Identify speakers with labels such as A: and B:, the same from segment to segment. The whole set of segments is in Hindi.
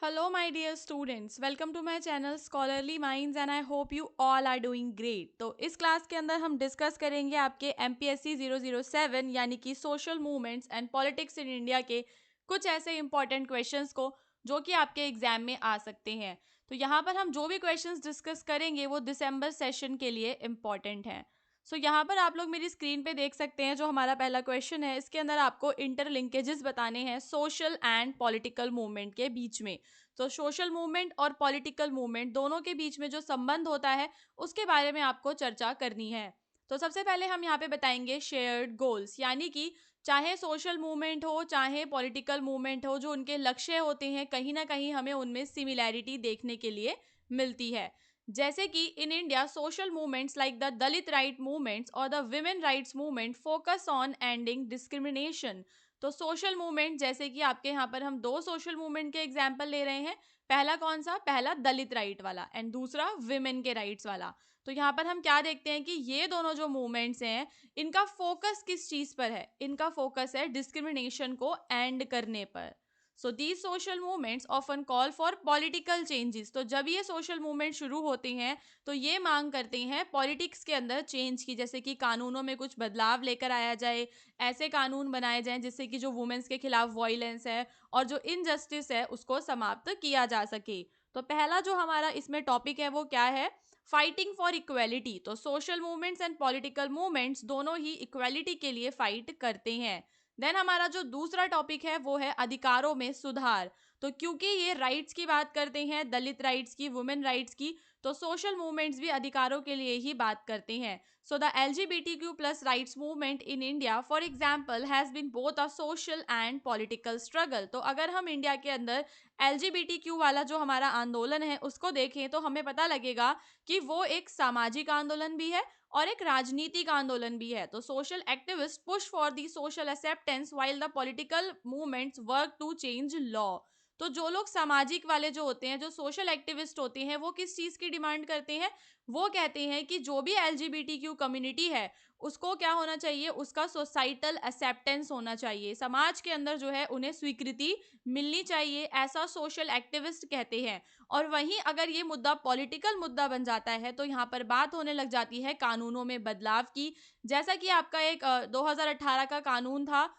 A: Hello, my dear students. Welcome to my channel Scholarly Minds and I hope you all are doing great. तो इस क्लास के अंदर हम डिस्कस करेंगे आपके MPSC 007 यानी कि social movements and politics in India के कुछ ऐसे इंपॉर्टेंट क्वेश्चंस को जो कि आपके एग्जाम में आ सकते हैं। तो यहाँ पर हम जो भी क्वेश्चंस डिस्कस करेंगे वो दिसंबर सेशन के लिए इम्पॉर्टेंट हैं। यहाँ पर आप लोग मेरी स्क्रीन पे देख सकते हैं जो हमारा पहला क्वेश्चन है। इसके अंदर आपको इंटरलिंकेजेस बताने हैं सोशल एंड पॉलिटिकल मूवमेंट के बीच में। तो सोशल मूवमेंट और पॉलिटिकल मूवमेंट दोनों के बीच में जो संबंध होता है उसके बारे में आपको चर्चा करनी है। तो सबसे पहले हम यहाँ पे बताएंगे शेयर्ड गोल्स, यानी कि चाहे सोशल मूवमेंट हो चाहे पॉलिटिकल मूवमेंट हो, जो उनके लक्ष्य होते हैं कहीं ना कहीं हमें उनमें सिमिलैरिटी देखने के लिए मिलती है। जैसे कि in India social movements like the Dalit right movements और the women rights movement focus on ending discrimination. तो सोशल मूवमेंट जैसे कि आपके यहाँ पर हम दो सोशल मूवमेंट के एग्जाम्पल ले रहे हैं। पहला कौन सा? पहला दलित राइट वाला एंड दूसरा विमेन के राइट्स वाला। तो यहाँ पर हम क्या देखते हैं कि ये दोनों जो मूवमेंट्स हैं इनका फोकस किस चीज पर है? इनका फोकस है डिस्क्रिमिनेशन को एंड करने पर। So these social movements often call for political changes. तो जब ये सोशल मूवमेंट शुरू होते हैं तो ये मांग करते हैं पॉलिटिक्स के अंदर चेंज की, जैसे कि कानूनों में कुछ बदलाव लेकर आया जाए, ऐसे कानून बनाए जाएं जिससे कि जो वुमेन्स के खिलाफ वायलेंस है और जो इनजस्टिस है उसको समाप्त किया जा सके। तो पहला जो हमारा इसमें टॉपिक है वो क्या है? Fighting for equality. तो social movements and political movements दोनों ही इक्वेलिटी के लिए फाइट करते हैं। देन हमारा जो दूसरा टॉपिक है वो है अधिकारों में सुधार। तो क्योंकि ये राइट्स की बात करते हैं, दलित राइट्स की, वुमेन राइट्स की, तो सोशल मूवमेंट्स भी अधिकारों के लिए ही बात करते हैं। So the LGBTQ plus rights movement in India, for example, has been both a social and political struggle. तो अगर हम इंडिया के अंदर LGBTQ वाला जो हमारा आंदोलन है उसको देखें तो हमें पता लगेगा कि वो एक सामाजिक आंदोलन भी है और एक राजनीतिक आंदोलन भी है। तो social activist push for the social acceptance while the political movements work to change law. तो जो लोग सामाजिक वाले जो होते हैं, जो सोशल एक्टिविस्ट होते हैं, वो किस चीज की डिमांड करते हैं? वो कहते हैं कि जो भी LGBTQ कम्युनिटी है उसको क्या होना चाहिए? उसका सोसाइटल एक्सेप्टेंस होना चाहिए, समाज के अंदर जो है उन्हें स्वीकृति मिलनी चाहिए, ऐसा सोशल एक्टिविस्ट कहते हैं। और वहीं अगर ये मुद्दा पॉलिटिकल मुद्दा बन जाता है तो यहाँ पर बात होने लग जाती है कानूनों में बदलाव की। जैसा कि आपका एक 2018 का कानून था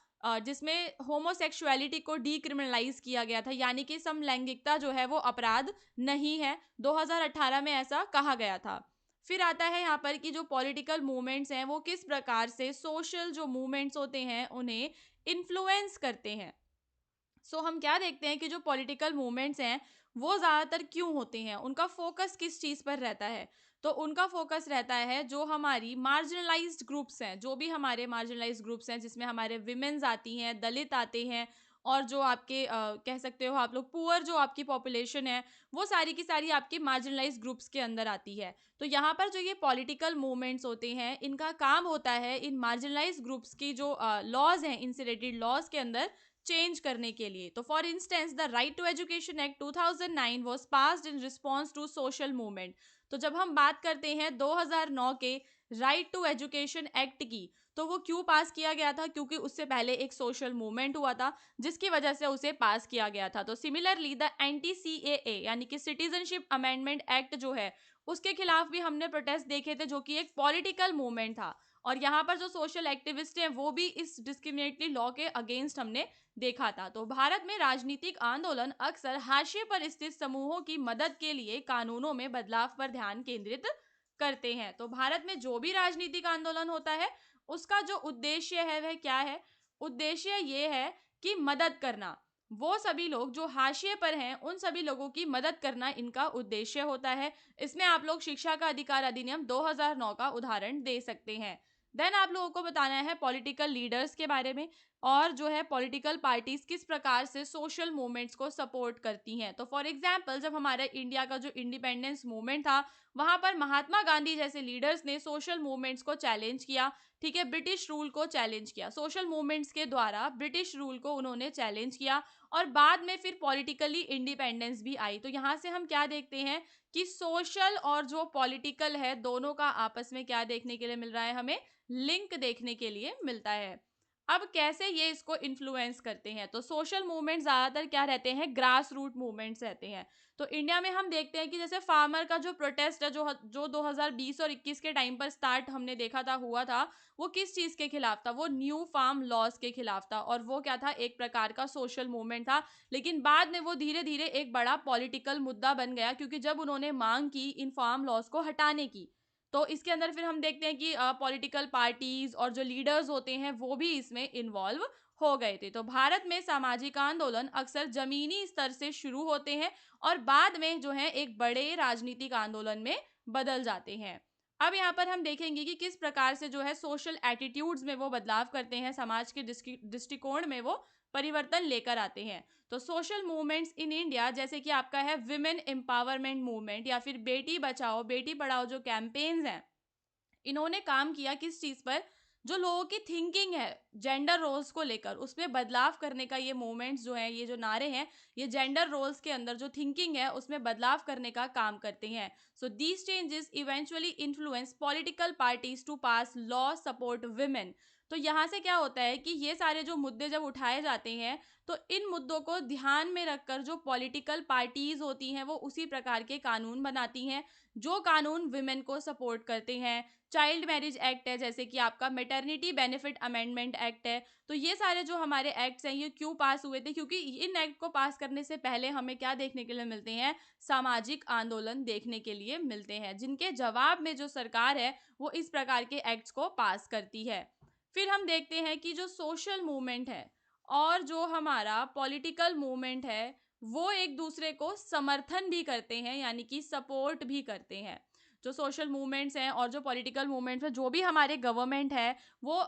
A: जिसमें होमोसेक्सुअलिटी को डीक्रिमिनलाइज किया गया था, यानी कि समलैंगिकता जो है वो अपराध नहीं है। 2018 में ऐसा कहा गया था। फिर आता है यहाँ पर कि जो पॉलिटिकल मूवमेंट्स हैं वो किस प्रकार से सोशल जो मूवमेंट्स होते हैं उन्हें इन्फ्लुएंस करते हैं। हम क्या देखते हैं कि जो पॉलिटिकल मूवमेंट्स हैं वो ज़्यादातर क्यों होते हैं, उनका फोकस किस चीज़ पर रहता है? तो उनका फोकस रहता है जो हमारी मार्जिनलाइज्ड ग्रुप्स हैं, जो भी हमारे मार्जिनलाइज्ड ग्रुप्स हैं जिसमें हमारे विमेन्स आती हैं, दलित आते हैं और जो आपके कह सकते हो आप लोग पुअर जो आपकी पॉपुलेशन है, वो सारी की सारी आपकी मार्जिनलाइज्ड ग्रुप्स के अंदर आती है। तो यहाँ पर जो ये पॉलिटिकल मूवमेंट्स होते हैं इनका काम होता है इन मार्जिनलाइज्ड ग्रुप्स की जो लॉज हैं, इनसे रिलेटेड लॉज के अंदर चेंज करने के लिए। तो for instance the right to education act 2009 was passed in response to social movement. तो जब हम बात करते हैं 2009 के राइट टू एजुकेशन एक्ट की, तो वो क्यों पास किया गया था? क्योंकि उससे पहले एक सोशल मूवमेंट हुआ था जिसकी वजह से उसे पास किया गया था। तो सिमिलरली द एंटी CAA यानी कि सिटीजनशिप अमेंडमेंट एक्ट जो है उसके खिलाफ भी हमने प्रोटेस्ट देखे थे, जो कि एक पॉलिटिकल मूवमेंट था। और यहाँ पर जो सोशल एक्टिविस्ट हैं वो भी इस डिस्क्रिमिनेटरी लॉ के अगेंस्ट हमने देखा था। तो भारत में राजनीतिक आंदोलन अक्सर हाशिए पर स्थित समूहों की मदद के लिए कानूनों में बदलाव पर ध्यान केंद्रित करते हैं। तो भारत में जो भी राजनीतिक आंदोलन होता है उसका जो उद्देश्य है वह क्या है? उद्देश्य ये है कि मदद करना, वो सभी लोग जो हाशिए पर हैं उन सभी लोगों की मदद करना इनका उद्देश्य होता है। इसमें आप लोग शिक्षा का अधिकार अधिनियम 2009 का उदाहरण दे सकते हैं। देन आप लोगों को बताना है पॉलिटिकल लीडर्स के बारे में और जो है पॉलिटिकल पार्टीज किस प्रकार से सोशल मूवमेंट्स को सपोर्ट करती हैं। तो फॉर एग्जांपल जब हमारे इंडिया का जो इंडिपेंडेंस मूवमेंट था वहां पर महात्मा गांधी जैसे लीडर्स ने सोशल मूवमेंट्स को चैलेंज किया। ठीक है, ब्रिटिश रूल को चैलेंज किया, सोशल मूवमेंट्स के द्वारा ब्रिटिश रूल को उन्होंने चैलेंज किया और बाद में फिर पॉलिटिकली इंडिपेंडेंस भी आई। तो यहाँ से हम क्या देखते हैं कि सोशल और जो पॉलिटिकल है दोनों का आपस में क्या देखने के लिए मिल रहा है? हमें लिंक देखने के लिए मिलता है। अब कैसे ये इसको इन्फ्लुएंस करते हैं, तो सोशल मूवमेंट ज़्यादातर क्या रहते हैं, ग्रास रूट मूवमेंट्स रहते हैं। तो इंडिया में हम देखते हैं कि जैसे फार्मर का जो प्रोटेस्ट है, जो 2020 और 21 के टाइम पर स्टार्ट हमने देखा था, हुआ था, वो किस चीज़ के खिलाफ था, वो न्यू फार्म लॉज के खिलाफ था, और वो क्या था, एक प्रकार का सोशल मूवमेंट था। लेकिन बाद में वो धीरे धीरे एक बड़ा पॉलिटिकल मुद्दा बन गया, क्योंकि जब उन्होंने मांग की इन फार्म लॉज को हटाने की, तो इसके अंदर फिर हम देखते हैं कि पॉलिटिकल पार्टीज और जो लीडर्स होते हैं वो भी इसमें इन्वॉल्व हो गए थे। तो भारत में सामाजिक आंदोलन अक्सर जमीनी स्तर से शुरू होते हैं और बाद में जो है एक बड़े राजनीतिक आंदोलन में बदल जाते हैं। अब यहाँ पर हम देखेंगे कि किस प्रकार से जो है सोशल एटीट्यूड्स में वो बदलाव करते हैं, समाज के दृष्टिकोण में वो परिवर्तन लेकर आते हैं। तो सोशल मूवमेंट्स इन इंडिया, जैसे कि आपका है विमेन एम्पावरमेंट मूवमेंट या फिर बेटी बचाओ बेटी पढ़ाओ, जो कैंपेन्स हैं, इन्होंने काम किया किस चीज पर, जो लोगों की थिंकिंग है जेंडर रोल्स को लेकर, उसमें बदलाव करने का ये मूवमेंट्स जो है, ये जो नारे हैं, ये जेंडर रोल्स के अंदर जो थिंकिंग है उसमें बदलाव करने का काम करते हैं। So these changes eventually influence political parties to pass law support women. तो यहाँ से क्या होता है कि ये सारे जो मुद्दे जब उठाए जाते हैं, तो इन मुद्दों को ध्यान में रखकर जो पॉलिटिकल पार्टीज होती हैं वो उसी प्रकार के कानून बनाती हैं, जो कानून विमेन को सपोर्ट करते हैं। चाइल्ड मैरिज एक्ट है, जैसे कि आपका मेटर्निटी बेनिफिट अमेंडमेंट एक्ट है। तो ये सारे जो हमारे एक्ट्स हैं, ये क्यों पास हुए थे, क्योंकि इन एक्ट को पास करने से पहले हमें क्या देखने के लिए मिलते हैं, सामाजिक आंदोलन देखने के लिए मिलते हैं, जिनके जवाब में जो सरकार है वो इस प्रकार के एक्ट्स को पास करती है। फिर हम देखते हैं कि जो सोशल मूवमेंट है और जो हमारा पॉलिटिकल मूवमेंट है, वो एक दूसरे को समर्थन भी करते हैं, यानी कि सपोर्ट भी करते हैं। जो सोशल मूवमेंट्स हैं और जो पॉलिटिकल मूवमेंट्स हैं, जो भी हमारे गवर्नमेंट है, वो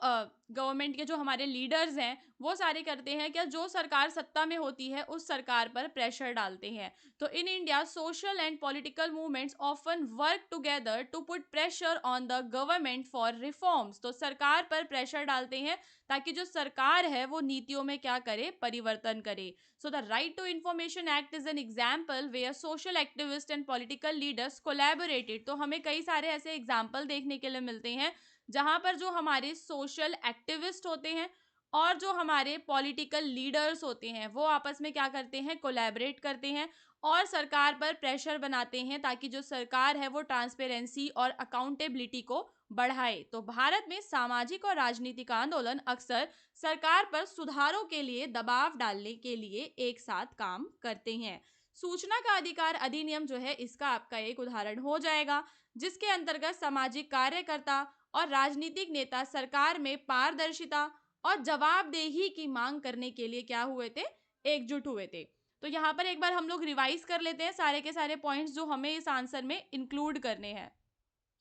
A: गवर्नमेंट के जो हमारे लीडर्स हैं, वो सारे करते हैं क्या, जो सरकार सत्ता में होती है उस सरकार पर प्रेशर डालते हैं। तो in India social and political movements often work together to put pressure on the government for reforms. तो सरकार पर प्रेशर डालते हैं ताकि जो सरकार है वो नीतियों में क्या करे, परिवर्तन करे। So the Right to Information Act is an example where social activists and political leaders collaborated. तो हमें कई सारे ऐसे एग्जाम्पल देखने के लिए मिलते हैं जहां पर जो हमारे सोशल एक्टिविस्ट होते हैं और जो हमारे पॉलिटिकल लीडर्स होते हैं वो आपस में क्या करते हैं, कोलैबोरेट करते हैं और सरकार पर प्रेशर बनाते हैं ताकि जो सरकार है वो ट्रांसपेरेंसी और अकाउंटेबिलिटी को बढ़ाए। तो भारत में सामाजिक और राजनीतिक आंदोलन अक्सर सरकार पर सुधारों के लिए दबाव डालने के लिए एक साथ काम करते हैं। सूचना का अधिकार अधिनियम जो है इसका आपका एक उदाहरण हो जाएगा, जिसके अंतर्गत सामाजिक कार्यकर्ता और राजनीतिक नेता सरकार में पारदर्शिता और जवाबदेही की मांग करने के लिए क्या हुए थे, एकजुट हुए थे। तो यहाँ पर एक बार हम लोग रिवाइज कर लेते हैं सारे के सारे पॉइंट्स जो हमें इस आंसर में इंक्लूड करने हैं।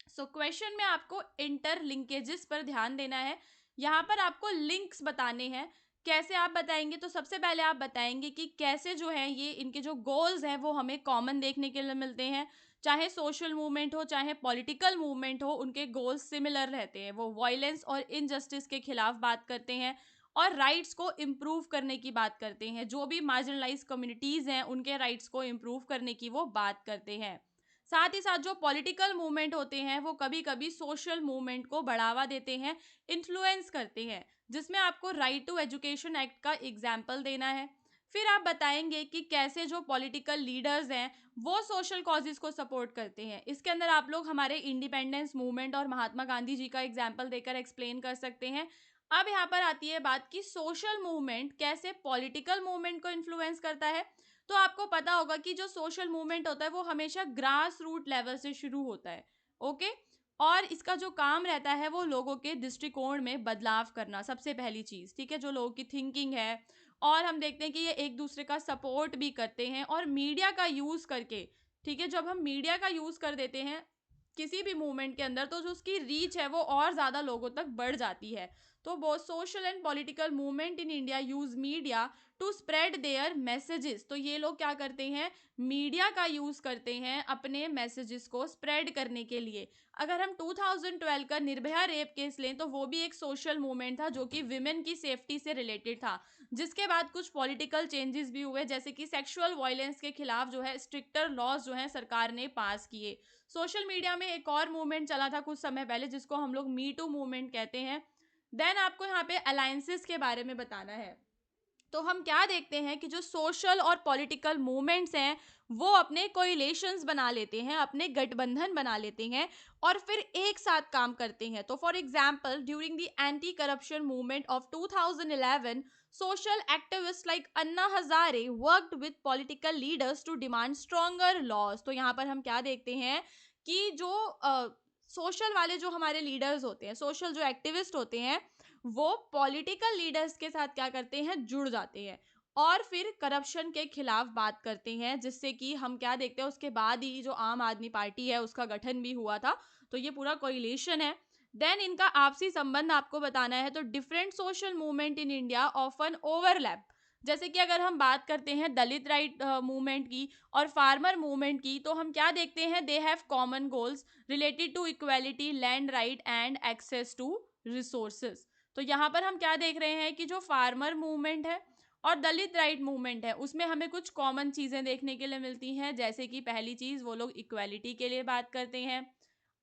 A: सो क्वेश्चन में आपको इंटर लिंकेजेस पर ध्यान देना है। यहाँ पर आपको लिंक्स बताने हैं। कैसे आप बताएंगे, तो सबसे पहले आप बताएंगे कि कैसे जो है ये इनके जो गोल्स हैं वो हमें कॉमन देखने के लिए मिलते हैं। चाहे सोशल मूवमेंट हो चाहे पॉलिटिकल मूवमेंट हो, उनके गोल्स सिमिलर रहते हैं। वो वायलेंस और इनजस्टिस के खिलाफ बात करते हैं और राइट्स को इम्प्रूव करने की बात करते हैं। जो भी मार्जिनलाइज कम्युनिटीज़ हैं उनके राइट्स को इम्प्रूव करने की वो बात करते हैं। साथ ही साथ जो पॉलिटिकल मूवमेंट होते हैं वो कभी कभी सोशल मूवमेंट को बढ़ावा देते हैं, इन्फ्लुएंस करते हैं, जिसमें आपको राइट टू एजुकेशन एक्ट का एग्जाम्पल देना है। फिर आप बताएंगे कि कैसे जो पॉलिटिकल लीडर्स हैं वो सोशल कॉजेज को सपोर्ट करते हैं। इसके अंदर आप लोग हमारे इंडिपेंडेंस मूवमेंट और महात्मा गांधी जी का एग्जाम्पल देकर एक्सप्लेन कर सकते हैं। अब यहाँ पर आती है बात कि सोशल मूवमेंट कैसे पॉलिटिकल मूवमेंट को इन्फ्लुएंस करता है। तो आपको पता होगा कि जो सोशल मूवमेंट होता है वो हमेशा ग्रास रूट लेवल से शुरू होता है। ओके, और इसका जो काम रहता है वो लोगों के दृष्टिकोण में बदलाव करना, सबसे पहली चीज, ठीक है, जो लोगों की थिंकिंग है। और हम देखते हैं कि ये एक दूसरे का सपोर्ट भी करते हैं और मीडिया का यूज करके, ठीक है, जब हम मीडिया का यूज कर देते हैं किसी भी मूवमेंट के अंदर, तो जो उसकी रीच है वो और ज्यादा लोगों तक बढ़ जाती है। तो बहुत social and political movement in India use media to spread their messages. तो ये लोग क्या करते हैं, मीडिया का यूज करते हैं अपने मैसेजेस को स्प्रेड करने के लिए। अगर हम 2012 का निर्भया रेप केस लें तो वो भी एक सोशल मूवमेंट था जो कि विमेन की सेफ्टी से रिलेटेड था, जिसके बाद कुछ पॉलिटिकल चेंजेस भी हुए, जैसे कि सेक्सुअल वायलेंस के खिलाफ जो है स्ट्रिक्टर लॉज जो है सरकार ने पास किए। सोशल मीडिया में एक और मूवमेंट चला था कुछ समय पहले जिसको हम लोग मी टू मूवमेंट कहते हैं, देन आपको यहाँ पे अलायंसेस के बारे में बताना है। तो हम क्या देखते हैं कि जो सोशल और पॉलिटिकल मूवमेंट्स हैं वो अपने कोइलेशंस बना लेते हैं, अपने गठबंधन बना लेते हैं और फिर एक साथ काम करते हैं। तो for example during the anti corruption movement of 2011 social activists like Anna Hazare worked with political leaders to demand stronger laws। तो यहाँ पर हम क्या देखते हैं कि जो सोशल वाले जो हमारे लीडर्स होते हैं, सोशल जो एक्टिविस्ट होते हैं, वो पॉलिटिकल लीडर्स के साथ क्या करते हैं, जुड़ जाते हैं और फिर करप्शन के खिलाफ बात करते हैं, जिससे कि हम क्या देखते हैं उसके बाद ही जो आम आदमी पार्टी है उसका गठन भी हुआ था। तो ये पूरा कोरिलेशन है। देन इनका आपसी संबंध आपको बताना है। तो different social movement in India often overlap. जैसे कि अगर हम बात करते हैं दलित राइट मूवमेंट की और फार्मर मूवमेंट की, तो हम क्या देखते हैं, they have common goals related to equality, land right and access to resources. तो यहाँ पर हम क्या देख रहे हैं कि जो फार्मर मूवमेंट है और दलित राइट मूवमेंट है उसमें हमें कुछ कॉमन चीज़ें देखने के लिए मिलती हैं। जैसे कि पहली चीज़, वो लोग इक्वालिटी के लिए बात करते हैं,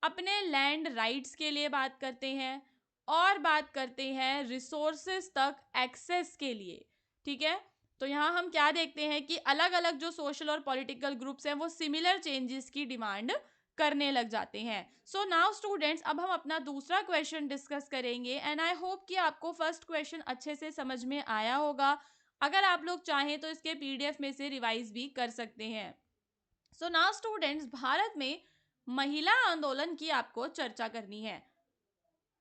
A: अपने लैंड राइट्स के लिए बात करते हैं और बात करते हैं रिसोर्सेज तक एक्सेस के लिए। ठीक है। तो यहाँ हम क्या देखते हैं कि अलग अलग जो सोशल और पॉलिटिकल ग्रुप्स हैं वो सिमिलर चेंजेस की डिमांड करने लग जाते हैं। सो नाउ स्टूडेंट्स, अब हम अपना दूसरा क्वेश्चन डिस्कस करेंगे एंड आई होप कि आपको फर्स्ट क्वेश्चन अच्छे से समझ में आया होगा। अगर आप लोग चाहें तो इसके पीडीएफ में से रिवाइज भी कर सकते हैं। सो नाउ स्टूडेंट्स, भारत में महिला आंदोलन की आपको चर्चा करनी है।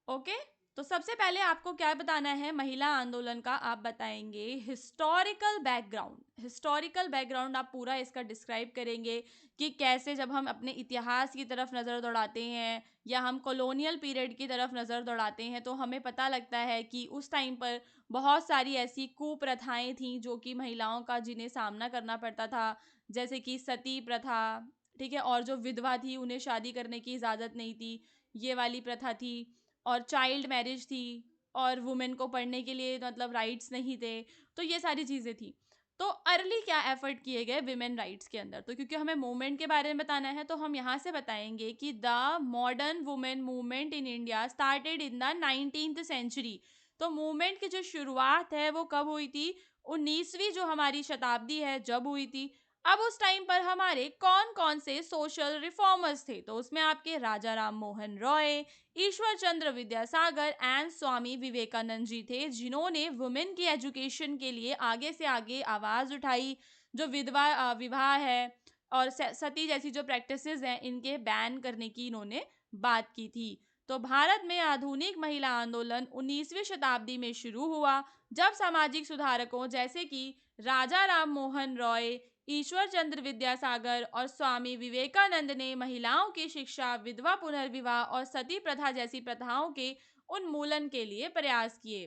A: ओके। तो सबसे पहले आपको क्या बताना है महिला आंदोलन का, आप बताएंगे हिस्टोरिकल बैकग्राउंड। हिस्टोरिकल बैकग्राउंड आप पूरा इसका डिस्क्राइब करेंगे कि कैसे जब हम अपने इतिहास की तरफ नज़र दौड़ाते हैं या हम कॉलोनियल पीरियड की तरफ नज़र दौड़ाते हैं तो हमें पता लगता है कि उस टाइम पर बहुत सारी ऐसी कुप्रथाएं थीं जो कि महिलाओं का जिन्हें सामना करना पड़ता था। जैसे कि सती प्रथा, ठीक है, और जो विधवा थी उन्हें शादी करने की इजाज़त नहीं थी, ये वाली प्रथा थी। और चाइल्ड मैरिज थी और वुमेन को पढ़ने के लिए मतलब राइट्स नहीं थे। तो ये सारी चीज़ें थी। तो अर्ली क्या एफर्ट किए गए विमेन राइट्स के अंदर, तो क्योंकि हमें मूवमेंट के बारे में बताना है तो हम यहाँ से बताएंगे कि the modern women movement in India started in the 19th century. तो मूवमेंट की जो शुरुआत है वो कब हुई थी, 19वीं जो हमारी शताब्दी है जब हुई थी। अब उस टाइम पर हमारे कौन कौन से सोशल रिफॉर्मर्स थे, तो उसमें आपके राजा राम मोहन रॉय, ईश्वर चंद्र विद्यासागर एंड स्वामी विवेकानंद जी थे, जिन्होंने वुमेन की एजुकेशन के लिए आगे से आगे आवाज़ उठाई। जो विधवा विवाह है और सती जैसी जो प्रैक्टिसेस हैं इनके बैन करने की इन्होंने बात की थी। तो भारत में आधुनिक महिला आंदोलन 19वीं शताब्दी में शुरू हुआ, जब सामाजिक सुधारकों जैसे कि राजा राम मोहन रॉय, ईश्वर चंद्र विद्यासागर और स्वामी विवेकानंद ने महिलाओं की शिक्षा, विधवा पुनर्विवाह और सती प्रथा जैसी प्रथाओं के उन्मूलन के लिए प्रयास किए।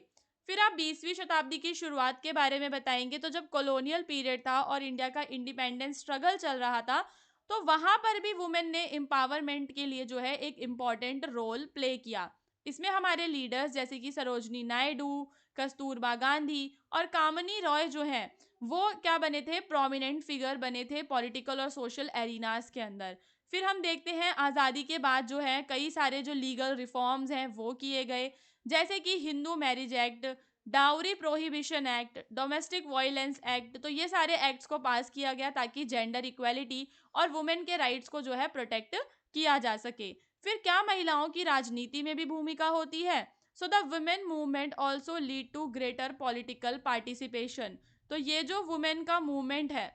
A: फिर आप 20वीं शताब्दी की शुरुआत के बारे में बताएंगे। तो जब कॉलोनियल पीरियड था और इंडिया का इंडिपेंडेंस स्ट्रगल चल रहा था, तो वहां पर भी वुमेन ने एम्पावरमेंट के लिए जो है एक इम्पॉर्टेंट रोल प्ले किया। इसमें हमारे लीडर्स जैसे कि सरोजनी नायडू, कस्तूरबा गांधी और कामनी रॉय जो हैं वो क्या बने थे, प्रोमिनेंट फिगर बने थे पॉलिटिकल और सोशल एरिनास के अंदर। फिर हम देखते हैं आज़ादी के बाद जो है कई सारे जो लीगल रिफॉर्म्स हैं वो किए गए। जैसे कि Hindu marriage act, dowry prohibition act, domestic violence act. तो ये सारे एक्ट्स को पास किया गया ताकि जेंडर इक्वेलिटी और वुमेन के राइट्स को जो है प्रोटेक्ट किया जा सके। फिर क्या महिलाओं की राजनीति में भी भूमिका होती है। So the women movement also lead to greater political participation. तो ये जो वुमेन का मूवमेंट है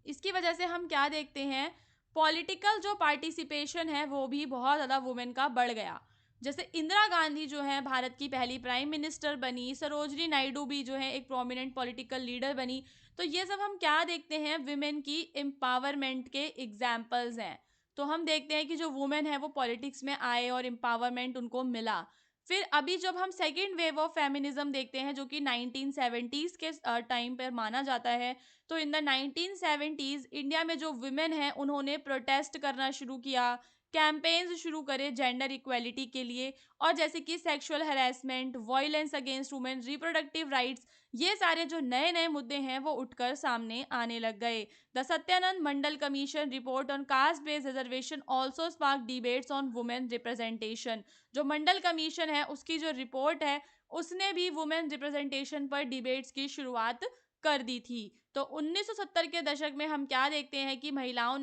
A: इसकी वजह से हम क्या देखते हैं, पॉलिटिकल जो पार्टिसिपेशन है वो भी बहुत ज़्यादा वुमेन का बढ़ गया। जैसे इंदिरा गांधी जो है भारत की पहली प्राइम मिनिस्टर बनी, सरोजनी नायडू भी जो है एक प्रोमिनेंट पॉलिटिकल लीडर बनी। तो ये सब हम क्या देखते हैं, विमेन की एम्पावरमेंट के एग्जाम्पल्स हैं। तो हम देखते हैं कि जो वुमेन है वो पॉलिटिक्स में आए और एम्पावरमेंट उनको मिला। फिर अभी जब हम सेकेंड वेव ऑफ फेमिनिज्म देखते हैं जो कि 1970s के टाइम पर माना जाता है, तो इन द 1970s इंडिया में जो वुमेन है उन्होंने प्रोटेस्ट करना शुरू किया। कैंपेन्स शुरू करे जेंडर इक्वेलिटी के लिए, और जैसे कि sexual harassment, violence against women, reproductive rights, ये सारे जो नए नए मुद्दे हैं वो उठकर सामने आने लग गए। The Satyanand Mandal commission report on caste based reservation also spark debates on women representation. जो मंडल कमीशन है उसकी जो रिपोर्ट है उसने भी वुमेन रिप्रेजेंटेशन पर डिबेट्स की शुरुआत कर दी थी। तो 1970 के दशक में हम क्या देखते हैं कि महिलाओं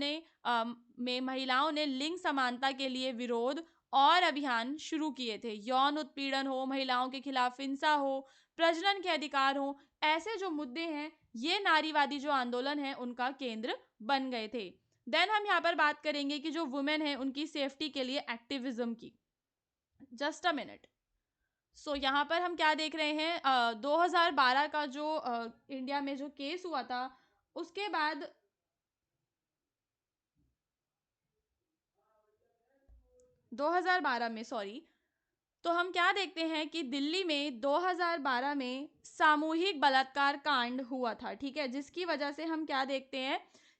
A: ने लिंग समानता के लिए विरोध और अभियान शुरू किए थे। यौन उत्पीड़न हो, महिलाओं के खिलाफ हिंसा हो, प्रजनन के अधिकार हो, ऐसे जो मुद्दे हैं ये नारीवादी जो आंदोलन है उनका केंद्र बन गए थे। देन हम यहाँ पर बात करेंगे कि जो वुमेन है उनकी सेफ्टी के लिए एक्टिविज्म की। Just a minute. सो यहाँ पर हम क्या देख रहे हैं, 2012 का जो इंडिया में जो केस हुआ था उसके बाद 2012 में, सॉरी, तो हम क्या देखते हैं कि दिल्ली में 2012 में सामूहिक बलात्कार कांड हुआ था, ठीक है, जिसकी वजह से हम क्या देखते हैं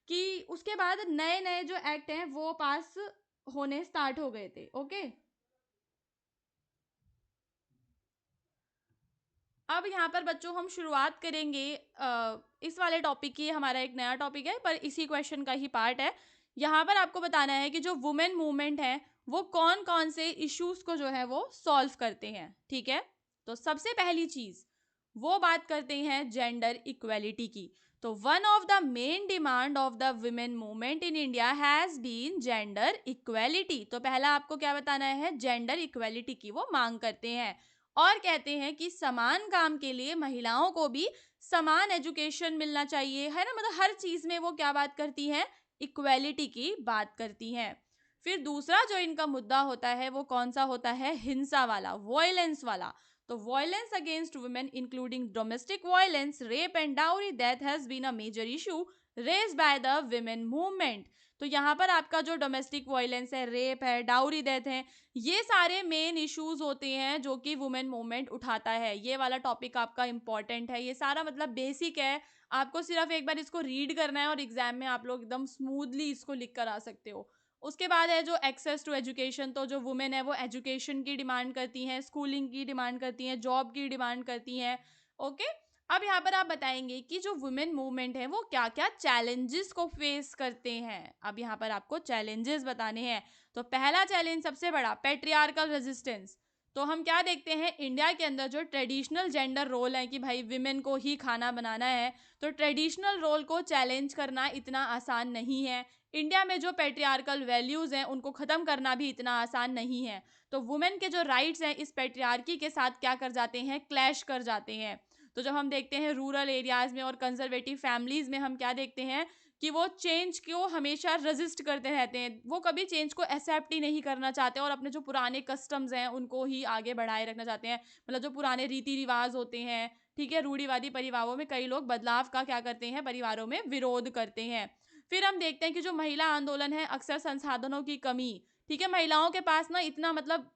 A: कि उसके बाद नए नए जो एक्ट हैं वो पास होने स्टार्ट हो गए थे। ओके, अब यहाँ पर बच्चों हम शुरुआत करेंगे इस वाले टॉपिक की। हमारा एक नया टॉपिक है पर इसी क्वेश्चन का ही पार्ट है। यहाँ पर आपको बताना है कि जो वुमेन मूवमेंट है वो कौन कौन से इश्यूज को जो है वो सॉल्व करते हैं, ठीक है। तो सबसे पहली चीज वो बात करते हैं जेंडर इक्वेलिटी की। तो one of the main demand of the women movement in India has been gender equality. तो पहला आपको क्या बताना है, जेंडर इक्वेलिटी की वो मांग करते हैं और कहते हैं कि समान काम के लिए महिलाओं को भी समान एजुकेशन मिलना चाहिए, है ना। मतलब हर चीज में वो क्या बात करती हैं, इक्वेलिटी की बात करती हैं। फिर दूसरा जो इनका मुद्दा होता है वो कौन सा होता है, हिंसा वाला, वॉयलेंस वाला। तो violence against women including domestic violence, rape and dowry death has been a major issue raised by the women movement. तो यहाँ पर आपका जो डोमेस्टिक वॉयलेंस है, रेप है, डाउरी डेथ है, ये सारे मेन इश्यूज होते हैं जो कि वुमेन मूवमेंट उठाता है। ये वाला टॉपिक आपका इंपॉर्टेंट है, ये सारा मतलब बेसिक है। आपको सिर्फ एक बार इसको रीड करना है और एग्जाम में आप लोग एकदम स्मूथली इसको लिख कर आ सकते हो। उसके बाद है जो एक्सेस टू एजुकेशन। तो जो वुमेन है वो एजुकेशन की डिमांड करती हैं, स्कूलिंग की डिमांड करती हैं, जॉब की डिमांड करती हैं। ओके, अब यहाँ पर आप बताएंगे कि जो वुमेन मूवमेंट है वो क्या क्या चैलेंजेस को फेस करते हैं। अब यहाँ पर आपको चैलेंजेस बताने हैं। तो पहला चैलेंज सबसे बड़ा, पेट्रियार्कल रेजिस्टेंस। तो हम क्या देखते हैं, इंडिया के अंदर जो ट्रेडिशनल जेंडर रोल है कि भाई विमेन को ही खाना बनाना है, तो ट्रेडिशनल रोल को चैलेंज करना इतना आसान नहीं है। इंडिया में जो पेट्रियार्कल वैल्यूज हैं उनको खत्म करना भी इतना आसान नहीं है। तो वुमेन के जो राइट्स हैं इस पेट्रियार्की के साथ क्या कर जाते हैं, क्लैश कर जाते हैं। तो जब हम देखते हैं रूरल एरियाज में और कंजर्वेटिव फैमिलीज में, हम क्या देखते हैं कि वो चेंज को हमेशा रेजिस्ट करते रहते हैं, वो कभी चेंज को एक्सेप्ट ही नहीं करना चाहते और अपने जो पुराने कस्टम्स हैं उनको ही आगे बढ़ाए रखना चाहते हैं। मतलब जो पुराने रीति रिवाज होते हैं, ठीक है, रूढ़िवादी परिवारों में कई लोग बदलाव का क्या करते हैं, परिवारों में विरोध करते हैं। फिर हम देखते हैं कि जो महिला आंदोलन है, अक्सर संसाधनों की कमी, ठीक है, महिलाओं के पास ना इतना मतलब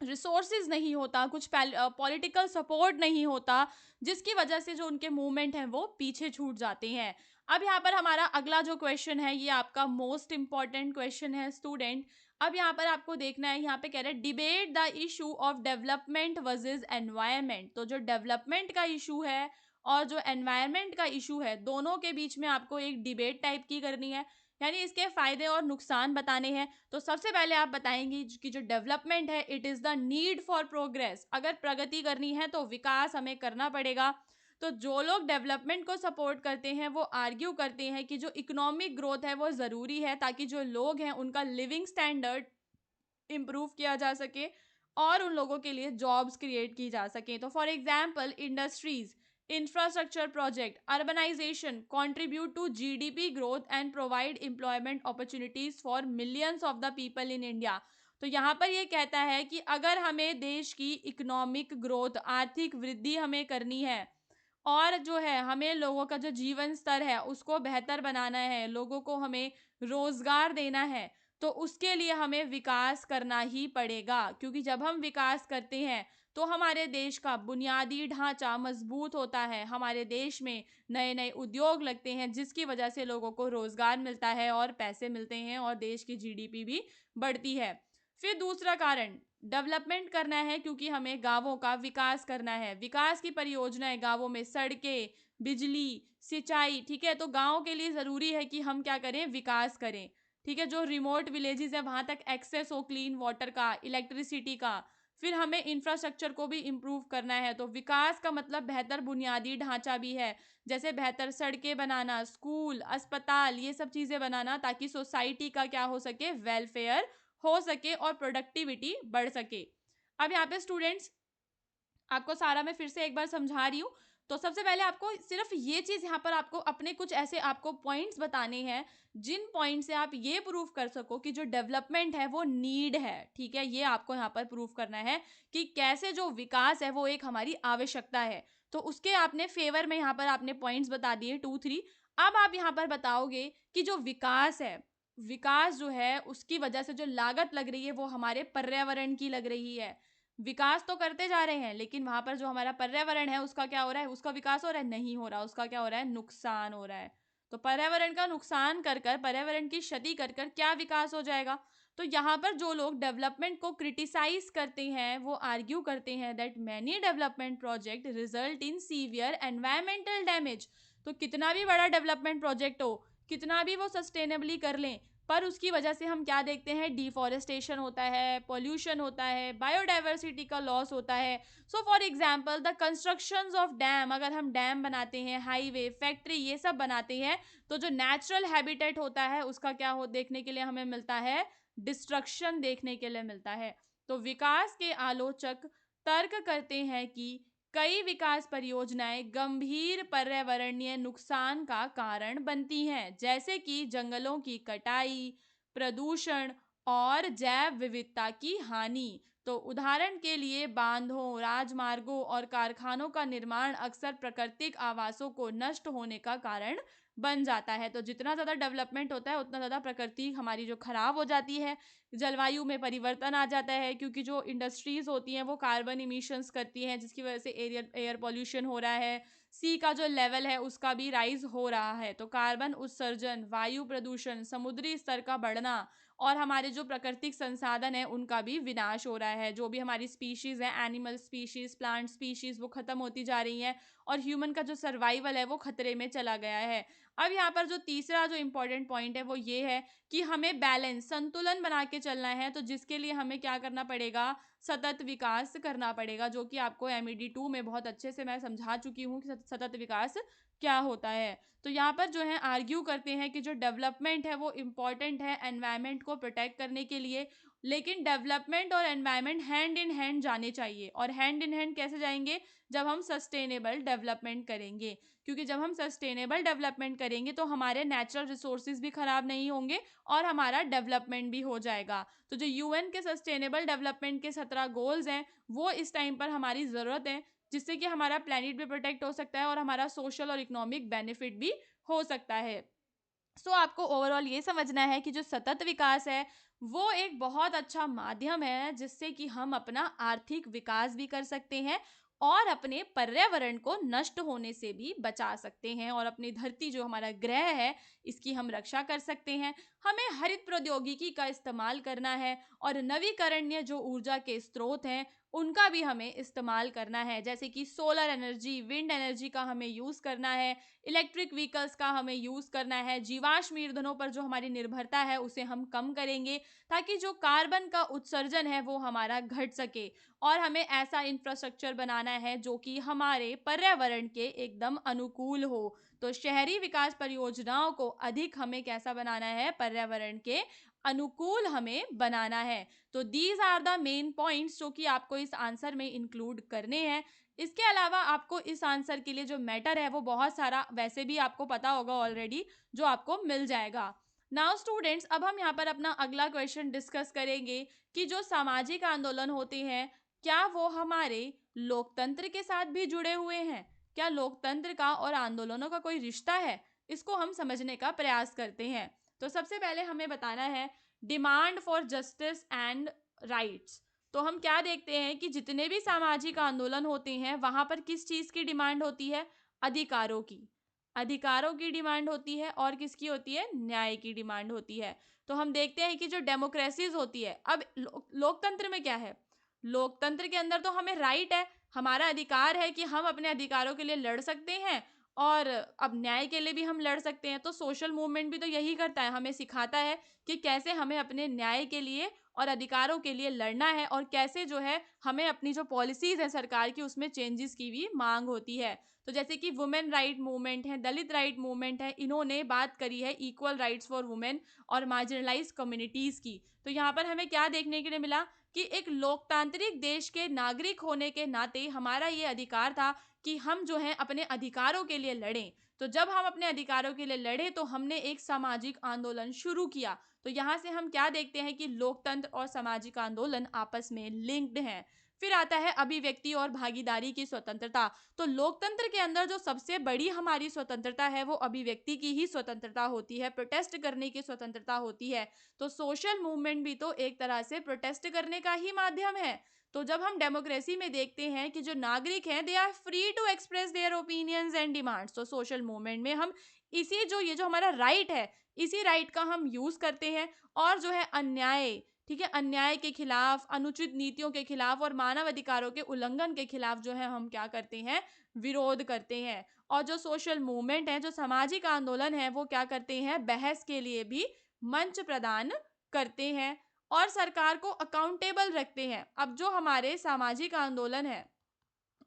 A: रिसोर्सेज नहीं होता, कुछ पॉलिटिकल सपोर्ट नहीं होता, जिसकी वजह से जो उनके मूवमेंट हैं वो पीछे छूट जाते हैं। अब यहाँ पर हमारा अगला जो क्वेश्चन है ये आपका मोस्ट इंपॉर्टेंट क्वेश्चन है स्टूडेंट। अब यहाँ पर आपको देखना है, यहाँ पे कह रहे हैं debate the issue of development versus environment. तो जो डेवलपमेंट का इशू है और जो एनवायरनमेंट का इशू है, दोनों के बीच में आपको एक डिबेट टाइप की करनी है, यानी इसके फायदे और नुकसान बताने हैं। तो सबसे पहले आप बताएंगे कि जो डेवलपमेंट है it is the need for progress. अगर प्रगति करनी है तो विकास हमें करना पड़ेगा। तो जो लोग डेवलपमेंट को सपोर्ट करते हैं वो आर्ग्यू करते हैं कि जो इकोनॉमिक ग्रोथ है वो ज़रूरी है ताकि जो लोग हैं उनका लिविंग स्टैंडर्ड इम्प्रूव किया जा सके और उन लोगों के लिए जॉब्स क्रिएट की जा सके। तो for example industries, infrastructure project, urbanization contribute to GDP growth and provide employment opportunities for millions of the people in India। तो यहाँ पर ये कहता है कि अगर हमें देश की इकोनॉमिक ग्रोथ, आर्थिक वृद्धि हमें करनी है और जो है हमें लोगों का जो जीवन स्तर है उसको बेहतर बनाना है, लोगों को हमें रोजगार देना है, तो उसके लिए हमें विकास करना ही पड़ेगा। क्योंकि जब हम विकास करते हैं तो हमारे देश का बुनियादी ढांचा मजबूत होता है, हमारे देश में नए नए उद्योग लगते हैं जिसकी वजह से लोगों को रोजगार मिलता है और पैसे मिलते हैं और देश की जीडीपी भी बढ़ती है। फिर दूसरा कारण, डेवलपमेंट करना है क्योंकि हमें गांवों का विकास करना है। विकास की परियोजनाएं गांवों में सड़कें, बिजली, सिंचाई, ठीक है, तो गांव के लिए ज़रूरी है कि हम क्या करें, विकास करें। ठीक है, जो रिमोट विलेजेस है वहां तक एक्सेस हो क्लीन वाटर का, इलेक्ट्रिसिटी का। फिर हमें इंफ्रास्ट्रक्चर को भी इम्प्रूव करना है। तो विकास का मतलब बेहतर बुनियादी ढांचा भी है, जैसे बेहतर सड़कें बनाना, स्कूल, अस्पताल, ये सब चीज़ें बनाना, ताकि सोसाइटी का क्या हो सके, वेलफेयर हो सके और प्रोडक्टिविटी बढ़ सके। अब यहाँ पे स्टूडेंट्स, आपको सारा मैं फिर से एक बार समझा रही हूँ। तो सबसे पहले आपको सिर्फ ये चीज़ यहाँ पर आपको अपने कुछ ऐसे आपको पॉइंट्स बताने हैं जिन पॉइंट से आप ये प्रूव कर सको कि जो डेवलपमेंट है वो नीड है। ठीक है, ये आपको यहाँ पर प्रूव करना है कि कैसे जो विकास है वो एक हमारी आवश्यकता है। तो उसके आपने फेवर में यहाँ पर आपने पॉइंट्स बता दिए 2 3। अब आप यहाँ पर बताओगे कि जो विकास है, विकास जो है उसकी वजह से जो लागत लग रही है वो हमारे पर्यावरण की लग रही है। विकास तो करते जा रहे हैं लेकिन वहां पर जो हमारा पर्यावरण है उसका क्या हो रहा है, उसका विकास हो रहा है, नहीं हो रहा, उसका क्या हो रहा है, नुकसान हो रहा है। तो पर्यावरण का नुकसान कर कर, पर्यावरण की क्षति कर कर क्या विकास हो जाएगा। तो यहाँ पर जो लोग डेवलपमेंट को क्रिटिसाइज करते हैं वो आर्ग्यू करते हैं that many development project result in severe environmental damage. तो कितना भी बड़ा डेवलपमेंट प्रोजेक्ट हो, कितना भी वो सस्टेनेबली कर लें, पर उसकी वजह से हम क्या देखते हैं, डिफॉरेस्टेशन होता है, पोल्यूशन होता है, बायोडाइवर्सिटी का लॉस होता है। So for example the constructions of dam, अगर हम डैम बनाते हैं, हाईवे, फैक्ट्री, ये सब बनाते हैं, तो जो नेचुरल हैबिटेट होता है उसका क्या हो देखने के लिए हमें मिलता है, डिस्ट्रक्शन देखने के लिए मिलता है। तो विकास के आलोचक तर्क करते हैं कि कई विकास परियोजनाएं गंभीर पर्यावरणीय नुकसान का कारण बनती हैं, जैसे कि जंगलों की कटाई, प्रदूषण और जैव विविधता की हानि। तो उदाहरण के लिए बांधों, राजमार्गों और कारखानों का निर्माण अक्सर प्राकृतिक आवासों को नष्ट होने का कारण बन जाता है। तो जितना ज़्यादा डेवलपमेंट होता है उतना ज़्यादा प्रकृति हमारी जो खराब हो जाती है, जलवायु में परिवर्तन आ जाता है, क्योंकि जो इंडस्ट्रीज होती हैं वो कार्बन इमिशंस करती हैं जिसकी वजह से एयर पॉल्यूशन हो रहा है, सी का जो लेवल है उसका भी राइज हो रहा है। तो कार्बन उत्सर्जन, वायु प्रदूषण, समुद्री स्तर का बढ़ना और हमारे जो प्राकृतिक संसाधन है उनका भी विनाश हो रहा है। जो भी हमारी स्पीशीज है, एनिमल स्पीशीज, प्लांट स्पीशीज, वो खत्म होती जा रही हैं और ह्यूमन का जो सर्वाइवल है वो खतरे में चला गया है। अब यहाँ पर जो तीसरा जो इम्पोर्टेंट पॉइंट है वो ये है कि हमें बैलेंस, संतुलन बना के चलना है। तो जिसके लिए हमें क्या करना पड़ेगा, सतत विकास करना पड़ेगा, जो कि आपको MED 2 में बहुत अच्छे से मैं समझा चुकी हूँ कि सतत विकास क्या होता है। तो यहाँ पर जो है आर्ग्यू करते हैं कि जो डेवलपमेंट है वो इम्पॉर्टेंट है एनवायरनमेंट को प्रोटेक्ट करने के लिए, लेकिन डेवलपमेंट और एनवायरनमेंट हैंड इन हैंड जाने चाहिए। और हैंड इन हैंड कैसे जाएंगे, जब हम सस्टेनेबल डेवलपमेंट करेंगे, क्योंकि जब हम सस्टेनेबल डेवलपमेंट करेंगे तो हमारे नेचुरल रिसोर्सेज भी खराब नहीं होंगे और हमारा डेवलपमेंट भी हो जाएगा। तो जो UN के सस्टेनेबल डेवलपमेंट के 17 गोल्स हैं वो इस टाइम पर हमारी ज़रूरत है, जिससे कि हमारा प्लेनेट भी प्रोटेक्ट हो सकता है और हमारा सोशल और इकोनॉमिक बेनिफिट भी हो सकता है। सो आपको ओवरऑल ये समझना है कि जो सतत विकास है वो एक बहुत अच्छा माध्यम है जिससे कि हम अपना आर्थिक विकास भी कर सकते हैं और अपने पर्यावरण को नष्ट होने से भी बचा सकते हैं और अपनी धरती जो हमारा ग्रह है इसकी हम रक्षा कर सकते हैं। हमें हरित प्रौद्योगिकी का इस्तेमाल करना है और नवीकरणीय जो ऊर्जा के स्रोत हैं उनका भी हमें इस्तेमाल करना है, जैसे कि सोलर एनर्जी, विंड एनर्जी का हमें यूज़ करना है, इलेक्ट्रिक व्हीकल्स का हमें यूज़ करना है, जीवाश्म ईंधनों पर जो हमारी निर्भरता है उसे हम कम करेंगे ताकि जो कार्बन का उत्सर्जन है वो हमारा घट सके। और हमें ऐसा इंफ्रास्ट्रक्चर बनाना है जो कि हमारे पर्यावरण के एकदम अनुकूल हो। तो शहरी विकास परियोजनाओं को अधिक हमें कैसा बनाना है, पर्यावरण के अनुकूल हमें बनाना है। तो these are the main points जो कि आपको इस आंसर में इंक्लूड करने हैं। इसके अलावा आपको इस आंसर के लिए जो मैटर है वो बहुत सारा वैसे भी आपको पता होगा ऑलरेडी, जो आपको मिल जाएगा। नाउ स्टूडेंट्स, अब हम यहाँ पर अपना अगला क्वेश्चन डिस्कस करेंगे कि जो सामाजिक आंदोलन होते हैं क्या वो हमारे लोकतंत्र के साथ भी जुड़े हुए हैं, क्या लोकतंत्र का और आंदोलनों का कोई रिश्ता है, इसको हम समझने का प्रयास करते हैं। तो सबसे पहले हमें बताना है demand for justice and rights. तो हम क्या देखते हैं कि जितने भी सामाजिक आंदोलन होते हैं वहां पर किस चीज की डिमांड होती है? अधिकारों की। अधिकारों की डिमांड होती है और किसकी होती है? न्याय की डिमांड होती है। तो हम देखते हैं कि जो डेमोक्रेसीज होती है, अब लोकतंत्र में क्या है? लोकतंत्र के अंदर तो हमें राइट है, हमारा अधिकार है कि हम अपने अधिकारों के लिए लड़ सकते हैं, और अब न्याय के लिए भी हम लड़ सकते हैं। तो सोशल मूवमेंट भी तो यही करता है, हमें सिखाता है कि कैसे हमें अपने न्याय के लिए और अधिकारों के लिए लड़ना है, और कैसे जो है हमें अपनी जो पॉलिसीज है सरकार की उसमें चेंजेस की भी मांग होती है। तो जैसे कि वुमेन राइट मूवमेंट है, दलित राइट मूवमेंट है, इन्होंने बात करी है इक्वल राइट्स फॉर वुमेन और मार्जिनलाइज कम्युनिटीज की। तो यहाँ पर हमें क्या देखने के लिए मिला कि एक लोकतांत्रिक देश के नागरिक होने के नाते हमारा ये अधिकार था कि हम जो है अपने अधिकारों के लिए लड़ें। तो जब हम अपने अधिकारों के लिए लड़े तो हमने एक सामाजिक आंदोलन शुरू किया। तो यहाँ से हम क्या देखते हैं कि लोकतंत्र और सामाजिक आंदोलन आपस में लिंक्ड हैं। फिर आता है अभिव्यक्ति और भागीदारी की स्वतंत्रता। तो लोकतंत्र के अंदर जो सबसे बड़ी हमारी स्वतंत्रता है वो अभिव्यक्ति की ही स्वतंत्रता होती है, प्रोटेस्ट करने की स्वतंत्रता होती है। तो सोशल मूवमेंट भी तो एक तरह से प्रोटेस्ट करने का ही माध्यम है। तो जब हम डेमोक्रेसी में देखते हैं कि जो नागरिक हैं they are free to express their opinions and demands, तो सोशल मूवमेंट में हम इसी जो ये जो हमारा राइट है, इसी राइट का हम यूज करते हैं, और जो है अन्याय, ठीक है, अन्याय के खिलाफ, अनुचित नीतियों के खिलाफ और मानव अधिकारों के उल्लंघन के खिलाफ जो है हम क्या करते हैं? विरोध करते हैं। और जो सोशल मूवमेंट है, जो सामाजिक आंदोलन है, वो क्या करते हैं? बहस के लिए भी मंच प्रदान करते हैं और सरकार को अकाउंटेबल रखते हैं। अब जो हमारे सामाजिक आंदोलन है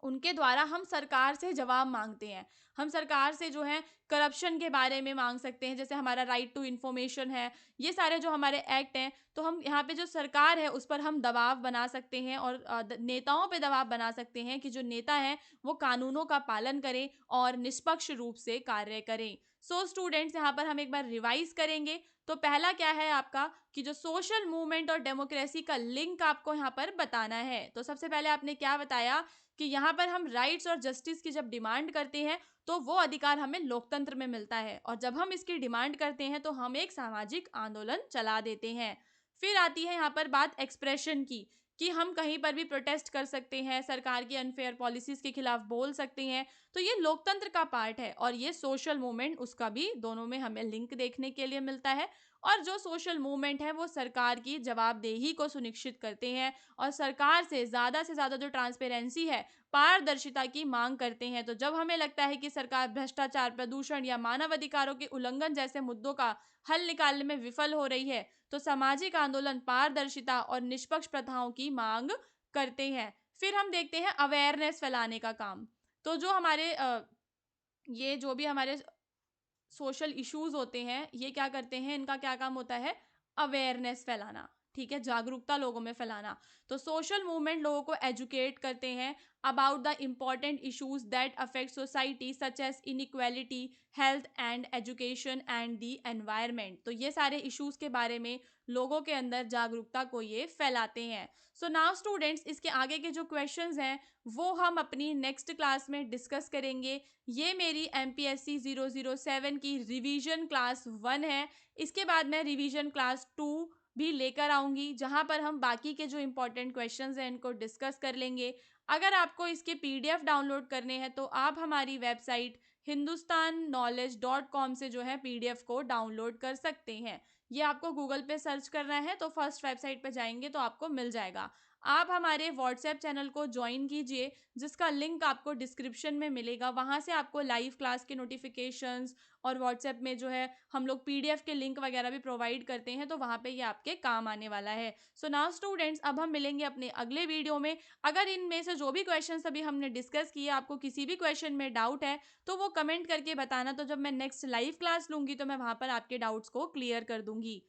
A: उनके द्वारा हम सरकार से जवाब मांगते हैं। हम सरकार से जो है करप्शन के बारे में मांग सकते हैं, जैसे हमारा राइट टू इन्फॉर्मेशन है, ये सारे जो हमारे एक्ट हैं, तो हम यहाँ पे जो सरकार है उस पर हम दबाव बना सकते हैं और नेताओं पे दबाव बना सकते हैं कि जो नेता हैं वो कानूनों का पालन करें और निष्पक्ष रूप से कार्य करें। सो स्टूडेंट्स, यहाँ पर हम एक बार रिवाइज करेंगे। तो पहला क्या है आपका कि जो सोशल मूवमेंट और डेमोक्रेसी का लिंक आपको यहाँ पर बताना है। तो सबसे पहले आपने क्या बताया कि यहाँ पर हम राइट्स और जस्टिस की जब डिमांड करते हैं तो वो अधिकार हमें लोकतंत्र में मिलता है, और जब हम इसकी डिमांड करते हैं तो हम एक सामाजिक आंदोलन चला देते हैं। फिर आती है यहाँ पर बात एक्सप्रेशन की, कि हम कहीं पर भी प्रोटेस्ट कर सकते हैं, सरकार की अनफेयर पॉलिसीज के खिलाफ बोल सकते हैं। तो ये लोकतंत्र का पार्ट है, और ये सोशल मूवमेंट उसका भी, दोनों में हमें लिंक देखने के लिए मिलता है। और जो सोशल मूवमेंट है वो सरकार की जवाबदेही को सुनिश्चित करते हैं और सरकार से ज़्यादा जो ट्रांसपेरेंसी है, पारदर्शिता की मांग करते हैं। तो जब हमें लगता है कि सरकार भ्रष्टाचार, प्रदूषण या मानव अधिकारों के उल्लंघन जैसे मुद्दों का हल निकालने में विफल हो रही है, तो सामाजिक आंदोलन पारदर्शिता और निष्पक्ष प्रथाओं की मांग करते हैं। फिर हम देखते हैं अवेयरनेस फैलाने का काम। तो जो हमारे ये जो भी हमारे सोशल इश्यूज होते हैं, ये क्या करते हैं, इनका क्या काम होता है? अवेयरनेस फैलाना, ठीक है, जागरूकता लोगों में फैलाना। तो सोशल मूवमेंट लोगों को एजुकेट करते हैं about the important issues that affect society such as inequality, health and education and the environment. तो ये सारे इश्यूज के बारे में लोगों के अंदर जागरूकता को ये फैलाते हैं। सो नाउ स्टूडेंट्स, इसके आगे के जो क्वेश्चंस हैं वो हम अपनी नेक्स्ट क्लास में डिस्कस करेंगे। ये मेरी MPSC 007 की रिवीजन क्लास 1 है। इसके बाद मैं रिवीजन क्लास 2 भी लेकर आऊँगी, जहाँ पर हम बाकी के जो इम्पोर्टेंट क्वेश्चंस हैं इनको डिस्कस कर लेंगे। अगर आपको इसके PDF डाउनलोड करने हैं तो आप हमारी वेबसाइट hindustanknowledge.com से जो है PDF को डाउनलोड कर सकते हैं। ये आपको गूगल पे सर्च करना है तो फर्स्ट वेबसाइट पे जाएंगे तो आपको मिल जाएगा। आप हमारे व्हाट्सएप चैनल को ज्वाइन कीजिए, जिसका लिंक आपको डिस्क्रिप्शन में मिलेगा। वहाँ से आपको लाइव क्लास के नोटिफिकेशंस और व्हाट्सएप में जो है हम लोग PDF के लिंक वगैरह भी प्रोवाइड करते हैं, तो वहाँ पे ये आपके काम आने वाला है। सो नाउ स्टूडेंट्स, अब हम मिलेंगे अपने अगले वीडियो में। अगर इनमें से जो भी क्वेश्चन अभी हमने डिस्कस किए, आपको किसी भी क्वेश्चन में डाउट है तो वो कमेंट करके बताना। तो जब मैं नेक्स्ट लाइव क्लास लूँगी तो मैं वहाँ पर आपके डाउट्स को क्लियर कर दूँगी।